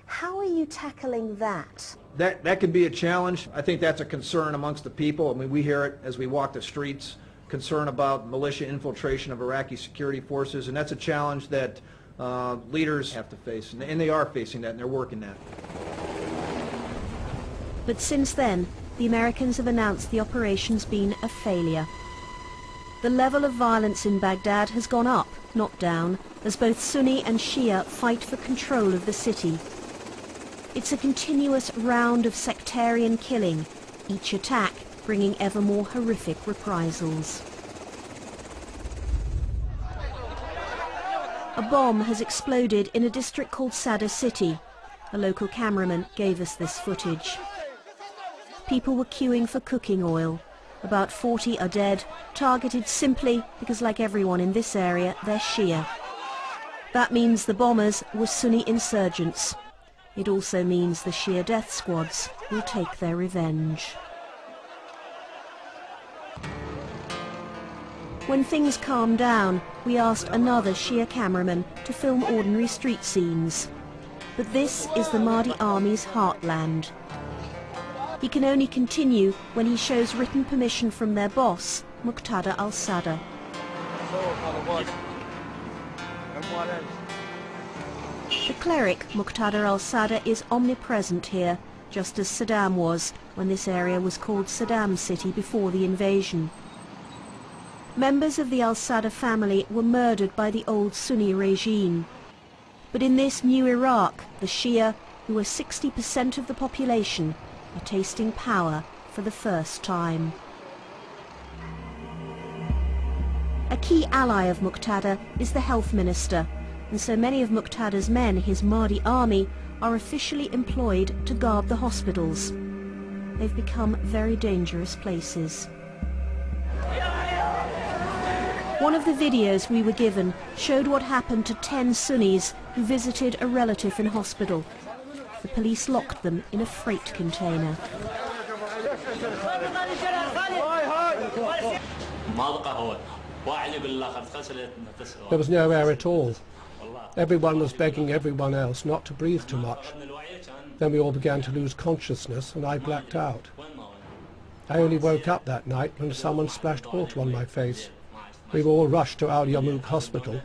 How are you tackling that? That can be a challenge. I think that's a concern amongst the people. I mean, we hear it as we walk the streets, concern about militia infiltration of Iraqi security forces, and that's a challenge that leaders have to face, and they are facing that, and they're working that. But since then, the Americans have announced the operation's been a failure. The level of violence in Baghdad has gone up, not down, as both Sunni and Shia fight for control of the city. It's a continuous round of sectarian killing, each attack bringing ever more horrific reprisals. A bomb has exploded in a district called Sadr City. A local cameraman gave us this footage. People were queuing for cooking oil. About 40 are dead, targeted simply because, like everyone in this area, they're Shia. That means the bombers were Sunni insurgents. It also means the Shia death squads will take their revenge. When things calmed down, we asked another Shia cameraman to film ordinary street scenes. But this is the Mahdi army's heartland. He can only continue when he shows written permission from their boss, Muqtada al-Sadr. The cleric, Muqtada al-Sadr, is omnipresent here, just as Saddam was when this area was called Saddam City before the invasion. Members of the al-Sadr family were murdered by the old Sunni regime. But in this new Iraq, the Shia, who are 60% of the population, are tasting power for the first time. A key ally of Muqtada is the health minister, and so many of Muqtada's men, his Mahdi army, are officially employed to guard the hospitals. They've become very dangerous places. One of the videos we were given showed what happened to 10 Sunnis who visited a relative in hospital. The police locked them in a freight container. There was no air at all. Everyone was begging everyone else not to breathe too much. Then we all began to lose consciousness and I blacked out. I only woke up that night when someone splashed water on my face. We were all rushed to Al Yarmouk hospital,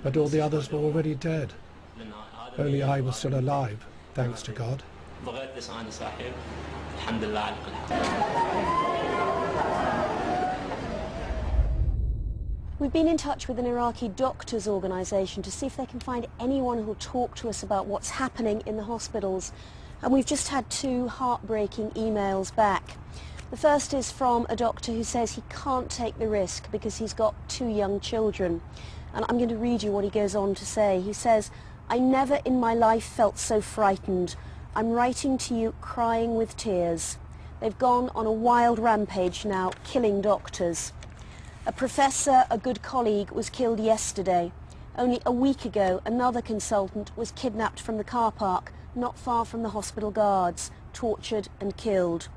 but all the others were already dead. Only I was still alive, thanks to God. We've been in touch with an Iraqi doctors' organisation to see if they can find anyone who'll talk to us about what's happening in the hospitals. And we've just had 2 heartbreaking emails back. The first is from a doctor who says he can't take the risk because he's got 2 young children. And I'm going to read you what he goes on to say. He says, "I never in my life felt so frightened. I'm writing to you crying with tears. They've gone on a wild rampage now, killing doctors. A professor, a good colleague, was killed yesterday. Only a week ago, another consultant was kidnapped from the car park, not far from the hospital guards, tortured and killed."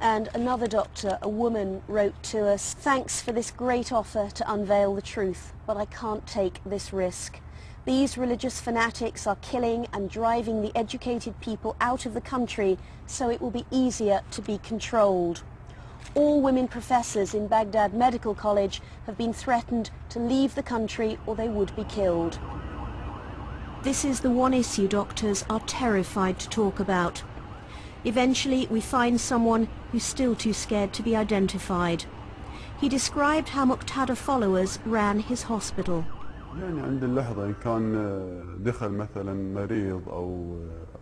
And another doctor, a woman, wrote to us, "Thanks for this great offer to unveil the truth, but I can't take this risk. These religious fanatics are killing and driving the educated people out of the country so it will be easier to be controlled. All women professors in Baghdad Medical College have been threatened to leave the country or they would be killed." This is the one issue doctors are terrified to talk about. Eventually we find someone who's still too scared to be identified. He described how Muqtada followers ran his hospital. يعني عند اللحظة إن كان دخل مثلا مريض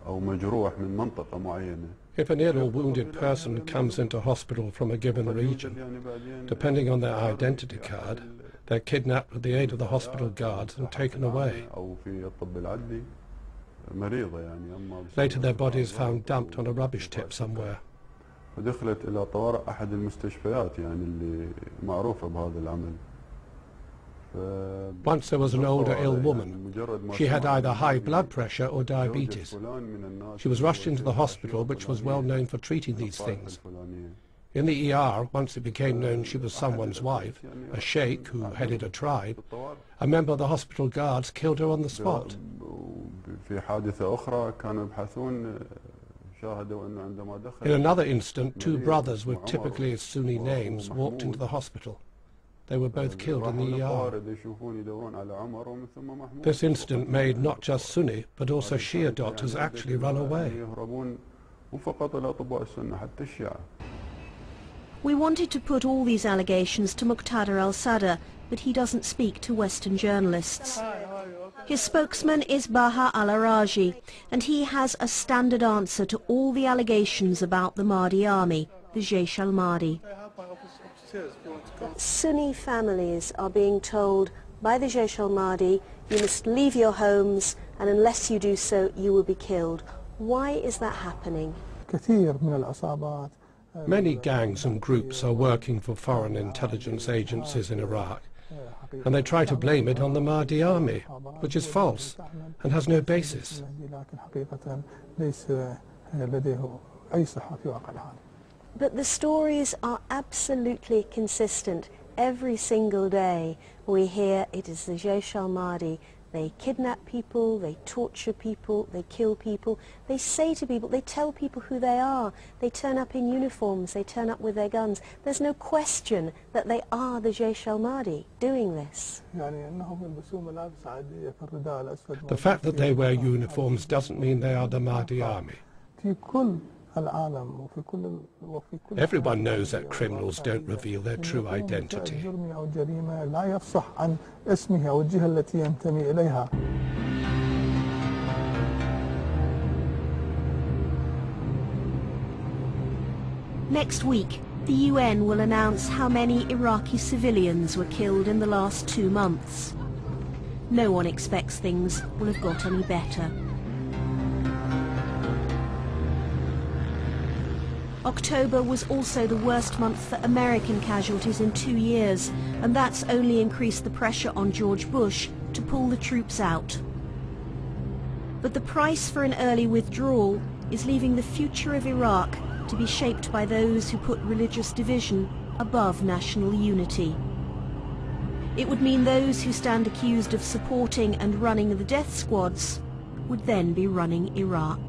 أو مجروح من منطقة معينة. If an ill or wounded person comes into hospital from a given region, depending on their identity card, they're kidnapped with the aid of the hospital guards and taken away. Later their bodies found dumped on a rubbish tip somewhere. ودخلت إلى طوارئ أحد المستشفيات يعني اللي معروفة بهذا العمل. Once there was an older ill woman. She had either high blood pressure or diabetes. She was rushed into the hospital, which was well known for treating these things. In the ER, once it became known she was someone's wife, a sheikh who headed a tribe, a member of the hospital guards killed her on the spot. في حادثة أخرى كانوا يبحثون شاهدوا أنه عندما دخل. In another incident, two brothers with typically Sunni names walked into the hospital. They were both killed in the ER. This incident made not just Sunni, but also Shia doctors actually run away. We wanted to put all these allegations to Muqtada al-Sadr, but he doesn't speak to Western journalists. His spokesman is Baha al-Araji, and he has a standard answer to all the allegations about the Mahdi army, the Jaish al-Mahdi. Sunni families are being told by the Jaish al-Mahdi, you must leave your homes, and unless you do so, you will be killed. Why is that happening? Many gangs and groups are working for foreign intelligence agencies in Iraq, and they try to blame it on the Mahdi army, which is false and has no basis. But the stories are absolutely consistent. Every single day we hear it is the Jaish al-Mahdi. They kidnap people, they torture people, they kill people. They say to people, they tell people who they are. They turn up in uniforms, they turn up with their guns. There's no question that they are the Jaish al-Mahdi doing this. The fact that they wear uniforms doesn't mean they are the Mahdi army. Everyone knows that criminals don't reveal their true identity. Next week, the UN will announce how many Iraqi civilians were killed in the last 2 months. No one expects things will have got any better. October was also the worst month for American casualties in 2 years, and that's only increased the pressure on George Bush to pull the troops out. But the price for an early withdrawal is leaving the future of Iraq to be shaped by those who put religious division above national unity. It would mean those who stand accused of supporting and running the death squads would then be running Iraq.